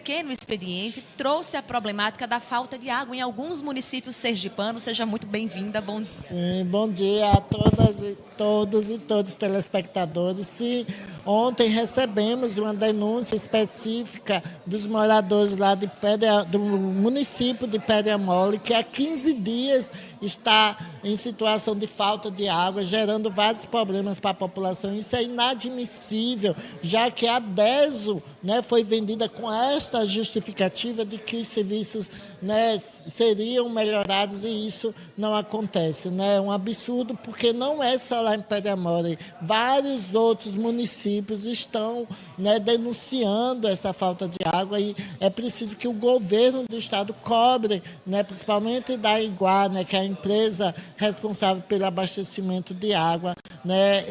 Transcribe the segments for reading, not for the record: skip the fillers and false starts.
pequeno expediente trouxe a problemática da falta de água em alguns municípios sergipanos. Seja muito bem-vinda. Bom dia. Sim, bom dia a todas e todos os telespectadores. Sim, ontem recebemos uma denúncia específica dos moradores lá do município de Pedra Mole, que há 15 dias está em situação de falta de água, gerando vários problemas para a população. Isso é inadmissível, já que a DESO, né, foi vendida com esta justificativa de que os serviços, né, seriam melhorados, e isso não acontece. Né? É um absurdo, porque não é só lá em Pedra Mole. Vários outros municípios estão, né, denunciando essa falta de água, e é preciso que o governo do estado cobre, né, principalmente da Iguá, né, que é a empresa responsável pelo abastecimento de água, né,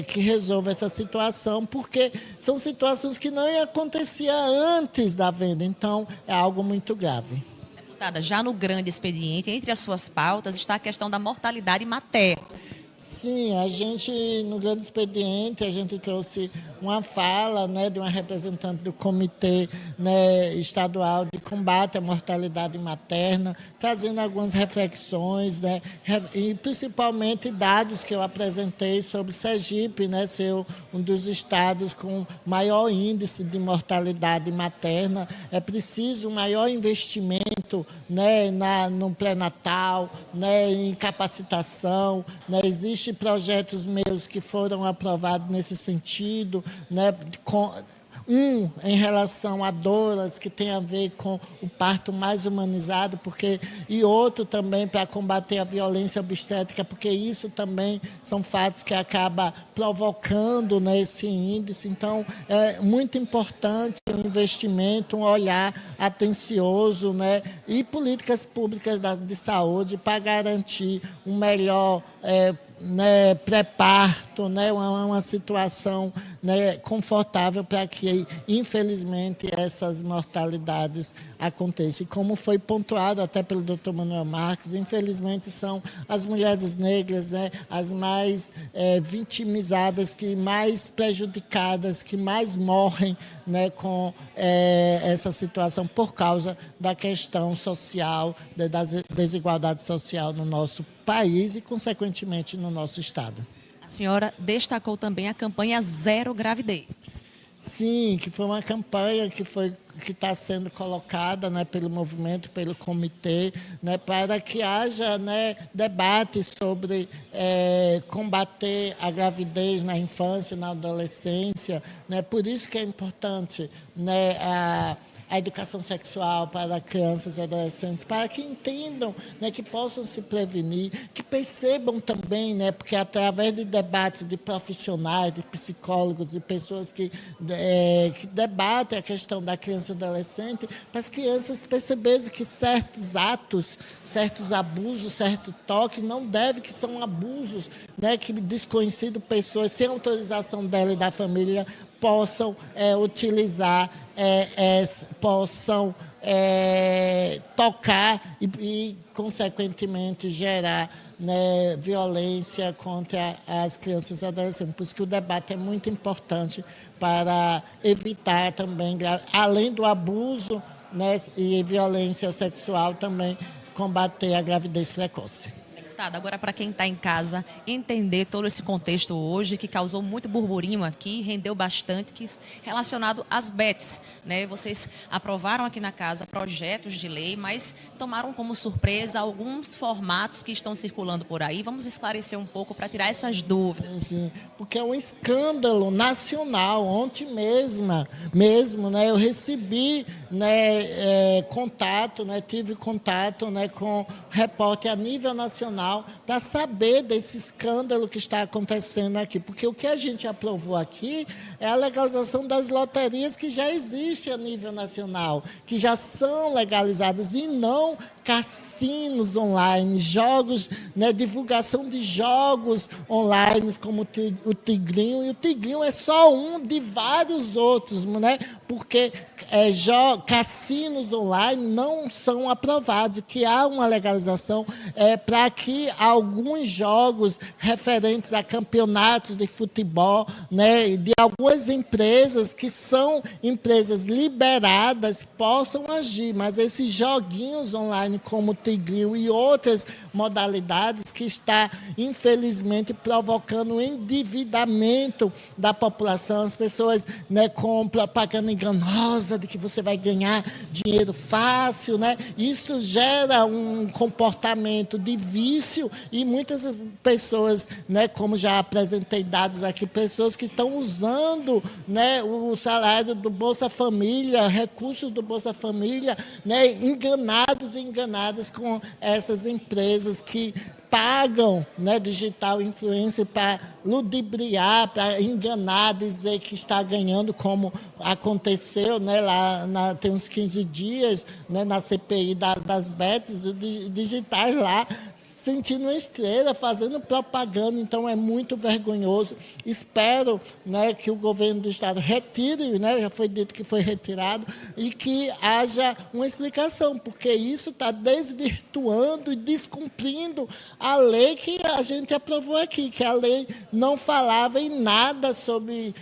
que resolva essa situação, porque são situações que não aconteciam antes da venda. Então, é algo muito grave. Deputada, já no grande expediente, entre as suas pautas, está a questão da mortalidade materna. Sim, a gente, no grande expediente, a gente trouxe uma fala, né, de uma representante do Comitê, né, Estadual de Combate à Mortalidade Materna, trazendo algumas reflexões, né, e principalmente dados que eu apresentei sobre Sergipe, né, ser um dos estados com maior índice de mortalidade materna. É preciso um maior investimento, né, no pré-natal, né, em capacitação, né. Existem projetos meus que foram aprovados nesse sentido, né, em relação a doulas, que tem a ver com o parto mais humanizado, e outro também para combater a violência obstétrica, porque isso também são fatos que acabam provocando, né, esse índice. Então, é muito importante um investimento, um olhar atencioso, né, e políticas públicas de saúde para garantir um melhor né, pré-parto, né, uma situação, né, confortável para que, infelizmente, essas mortalidades aconteçam. E como foi pontuado até pelo Dr. Manuel Marques, infelizmente são as mulheres negras, né, as mais vitimizadas, que mais prejudicadas, que mais morrem, né, com essa situação por causa da questão social, da desigualdade social no nosso país e, consequentemente, no nosso estado. A senhora destacou também a campanha Zero Gravidez. Sim, que foi uma campanha que está sendo colocada, né, pelo movimento, pelo comitê, né, para que haja, né, debate sobre combater a gravidez na infância e na adolescência. Né, por isso que é importante, né, a educação sexual para crianças e adolescentes, para que entendam, né, que possam se prevenir, que percebam também, né, porque através de debates de profissionais, de psicólogos, de pessoas que debatem a questão da criança e adolescente, para as crianças perceberem que certos atos, certos abusos, certos toques não devem, que são abusos, né, que desconhecido pessoas, sem autorização dela e da família, possam utilizar, possam tocar e, consequentemente, gerar, né, violência contra as crianças e adolescentes. Por isso que o debate é muito importante para evitar também, além do abuso, né, e violência sexual, também combater a gravidez precoce. Agora, para quem está em casa, entender todo esse contexto hoje, que causou muito burburinho aqui, rendeu bastante, relacionado às bets. Né? Vocês aprovaram aqui na casa projetos de lei, mas tomaram como surpresa alguns formatos que estão circulando por aí. Vamos esclarecer um pouco para tirar essas dúvidas. Sim, porque é um escândalo nacional. Ontem mesmo, né, eu recebi, né, contato, né, tive contato, né, com repórter a nível nacional, para saber desse escândalo que está acontecendo aqui. Porque o que a gente aprovou aqui é a legalização das loterias que já existem a nível nacional, que já são legalizadas, e não cassinos online, jogos, né, divulgação de jogos online, como o Tigrinho. E o Tigrinho é só um de vários outros, né, porque cassinos online não são aprovados, que há uma legalização para que proibir alguns jogos referentes a campeonatos de futebol, né, de algumas empresas que são empresas liberadas possam agir, mas esses joguinhos online como o Tigrinho e outras modalidades que está, infelizmente, provocando o endividamento da população, as pessoas, né, com propaganda enganosa de que você vai ganhar dinheiro fácil, né? Isso gera um comportamento de vício e muitas pessoas, né, como já apresentei dados aqui, pessoas que estão usando, né, o salário do Bolsa Família, recursos do Bolsa Família, né, enganados e enganadas com essas empresas que pagam, né, digital influencer para ludibriar, para enganar, dizer que está ganhando, como aconteceu, né, lá tem uns 15 dias, né, na CPI das bets digitais lá, sentindo uma estrela, fazendo propaganda. Então é muito vergonhoso. Espero, né, que o governo do estado retire, né, já foi dito que foi retirado, e que haja uma explicação, porque isso está desvirtuando e descumprindo a lei que a gente aprovou aqui, que a lei não falava em nada sobre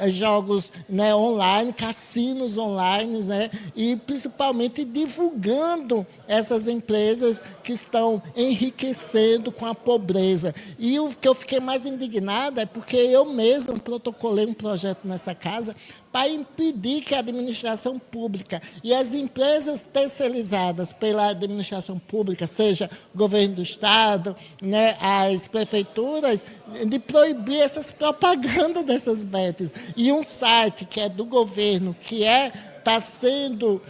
jogos, né, online, cassinos online, né, e principalmente divulgando essas empresas que estão enriquecendo com a pobreza. E o que eu fiquei mais indignada é porque eu mesmo protocolei um projeto nessa casa para impedir que a administração pública e as empresas terceirizadas pela administração pública, seja o governo do estado, né, as prefeituras, de proibir essas propagandas dessas bets. E um site que é do governo, que está sendo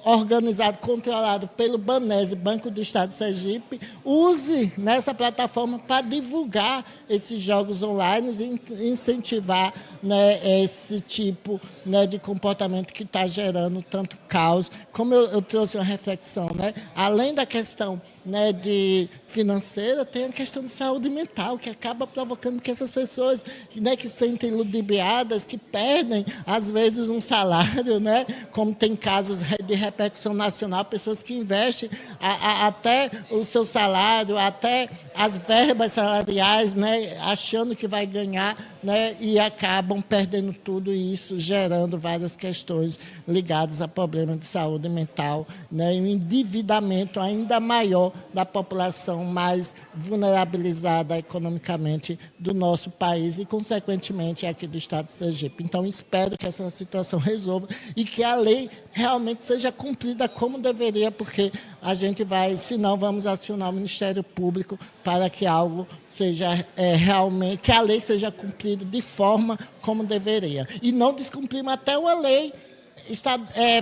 organizado, controlado pelo Banese, Banco do Estado de Sergipe, use nessa plataforma para divulgar esses jogos online e incentivar, né, esse tipo, né, de comportamento que está gerando tanto caos. Como eu trouxe uma reflexão, né, além da questão, né, de financeira, tem a questão de saúde mental, que acaba provocando que essas pessoas, né, que se sentem ludibriadas, que perdem, às vezes, um salário, né, como tem casos de repercussão nacional, pessoas que investem até o seu salário, até as verbas salariais, né, achando que vai ganhar, né, e acabam perdendo tudo, e isso gerando várias questões ligadas a problemas de saúde mental, né, e um endividamento ainda maior da população mais vulnerabilizada economicamente do nosso país e, consequentemente, aqui do estado de Sergipe. Então, espero que essa situação resolva e que a lei realmente seja cumprida como deveria, porque a gente vai, senão vamos acionar o Ministério Público para que algo seja realmente, que a lei seja cumprida de forma como deveria. E não descumprimos até uma lei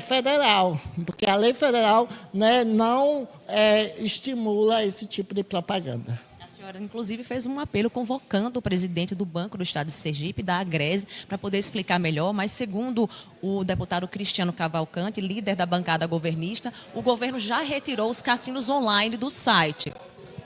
federal, porque a lei federal, né, não estimula esse tipo de propaganda. A senhora, inclusive, fez um apelo convocando o presidente do Banco do Estado de Sergipe, da Agrese, para poder explicar melhor, mas segundo o deputado Cristiano Cavalcante, líder da bancada governista, o governo já retirou os cassinos online do site.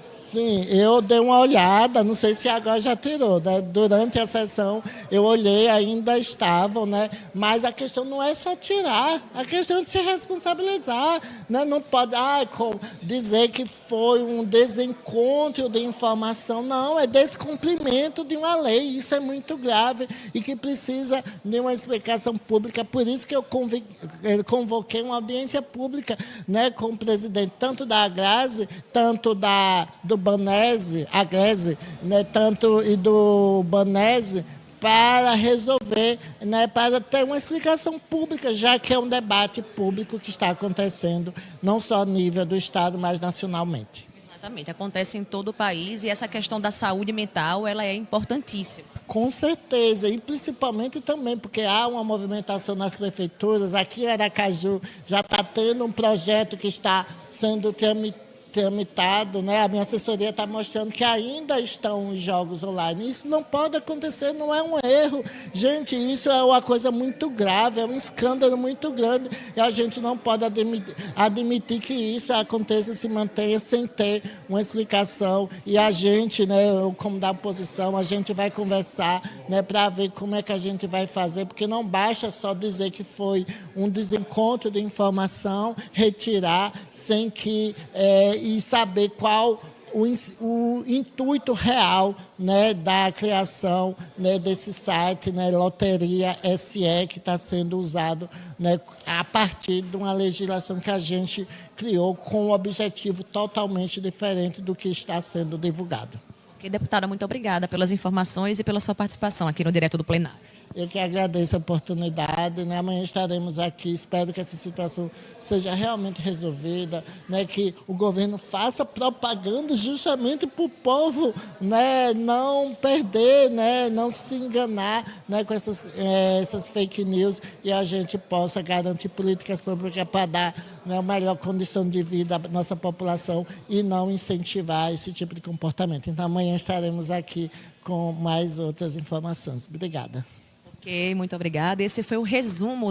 Sim, eu dei uma olhada, não sei se agora já tirou, né? Durante a sessão eu olhei, ainda estavam, né? Mas a questão não é só tirar, a questão é de se responsabilizar, né? Não pode dizer que foi um desencontro de informação, não, é descumprimento de uma lei, isso é muito grave e que precisa de uma explicação pública, por isso que eu convoquei uma audiência pública, né, com o presidente tanto da Agrase, tanto do Banese, Agrese, né, tanto e do Banese, para resolver, né, para ter uma explicação pública, já que é um debate público que está acontecendo, não só a nível do Estado, mas nacionalmente. Exatamente, acontece em todo o país e essa questão da saúde mental, ela é importantíssima. Com certeza, e principalmente também porque há uma movimentação nas prefeituras. Aqui em Aracaju já está tendo um projeto que está sendo tramitado, né? A minha assessoria está mostrando que ainda estão os jogos online. Isso não pode acontecer, não é um erro. Gente, isso é uma coisa muito grave, é um escândalo muito grande e a gente não pode admitir que isso aconteça e se mantenha sem ter uma explicação. E a gente, né, como da oposição, a gente vai conversar, né, para ver como é que a gente vai fazer, porque não basta só dizer que foi um desencontro de informação, retirar sem que e saber qual o intuito real, né, da criação, né, desse site, né, Loteria SE, que está sendo usado, né, a partir de uma legislação que a gente criou com um objetivo totalmente diferente do que está sendo divulgado. Ok, deputada, muito obrigada pelas informações e pela sua participação aqui no Direto do Plenário. Eu que agradeço a oportunidade, né? Amanhã estaremos aqui, espero que essa situação seja realmente resolvida, né? Que o governo faça propaganda justamente para o povo, né? Não perder, né? Não se enganar, né? Com essas fake news, e a gente possa garantir políticas públicas para dar, né, a melhor condição de vida à nossa população e não incentivar esse tipo de comportamento. Então amanhã estaremos aqui com mais outras informações. Obrigada. Ok, muito obrigada. Esse foi o resumo